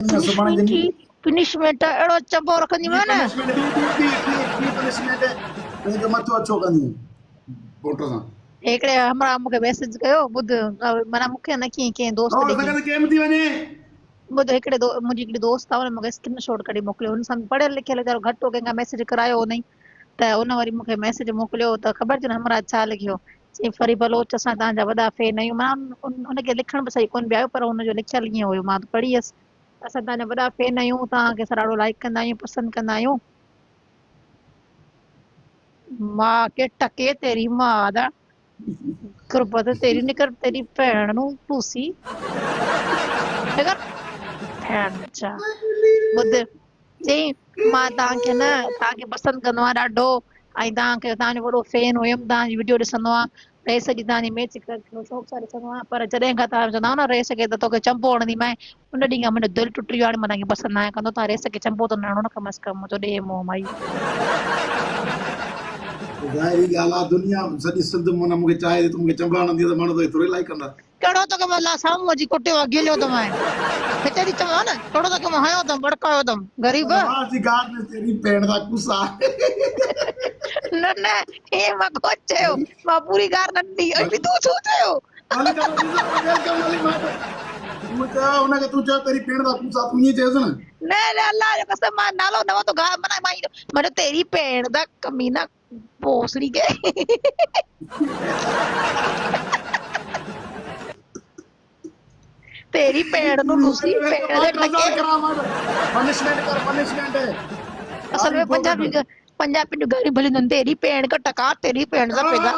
सुभाणे जंहिं punishment अहिड़ो चंबो रखंदीमांइ न पनिशमेंट हुनजो मथो अछो कंदी फोटो सां हिकिड़े हमरा मूंखे मैसेज कयो ॿुध माना मूंखे न कीअं कंहिं दोस्त और ॾिठी असांखे केम थी वञे ॿुध मुंहिंजी हिकिड़ी दोस्त आहे हुन मूंखे स्क्रीनशॉट कढी मोकिलियो हुन सां पढ़ियल लिखियल वीचारो घटि हो कंहिंखां मैसेज करायो हुनई त उन वरी मूंखे मैसेज मोकिलियो त ख़बर अथई न हमरा छा लिखियो चई फरी बलोच असां तव्हांजा वॾा फैन आहियूं मां हुनखे लिखण बि सही कोन पियो पर हुनजो लिखियल ईअं हुयो मां त पढ़ी हुयसि असां तव्हांजा वॾा फैन आहियूं तव्हांखे असां ॾाढो लाइक कंदा आहियूं पसंदि कंदा आहियूं मां के टके तेरी मां दा गुरबत तेरी निकर तेरी भैन नूं टूसी अच्छा ॿुध चई मां तव्हांखे न तव्हांखे पसंदि कंदो आहियां ॾाढो ऐं तव्हांखे तव्हांजो वॾो फैन हुयमि तव्हांजी वीडियो ॾिसंदो आहे रेस जी तव्हांजी मैच शौक़ सां ॾिसंदो आहियां पर जॾहिं खां तव्हां चवंदा न रेस खे त तोखे चंपो हणंदीमांइ उन ॾींहुं खां मुंहिंजो दिलि टुटी वियो आहे मां तव्हांखे पसंदि न आहियां कंदो तव्हां रेस खे चंपो त न हणो न कम अज़ कम मुंहिंजो ॾे मोह माई ज़ाहिरी ॻाल्हि आहे दुनिया सॼी सिंध माना मूंखे चाहे त मूंखे चंबा हणंदी त माण्हू त थोरी लाइक कंदा कहिड़ो तोखे मां साम्हूं अची कुटियो आहे गिलियो अथमि हिते थी चवां न थोरो तोखे मां हयो अथमि भड़कायो अथमि ग़रीब तेरी भेण दा गुस्सा न न हे मां कोन चयो मां पूरी ॻाल्हि न ॾिनी ऐं तूं छो चयो हुनखे तूं चयो तेरी भेण दा गुस्सा तूं ईअं चयोसि न न न अल्लाह जो कसम मां नालो न वरितो माना मां तेरी भेण दा कमीना भोसड़ी के तेरी भेण नूं ॾुसी भेण दे टके असल में पंजाबी जो गाली भली न तेरी भेण का टका तेरी भेण दा पैदा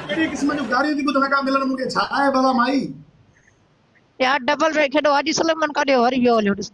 कहिड़ी क़िस्म जूं गाड़ियूं थी ॿुधण खां मिलण मूंखे छा आहे बाबा माई यार डबल ब्रेक हेॾो अॼु सलमान काॾे वरी वियो हलियो ॾिस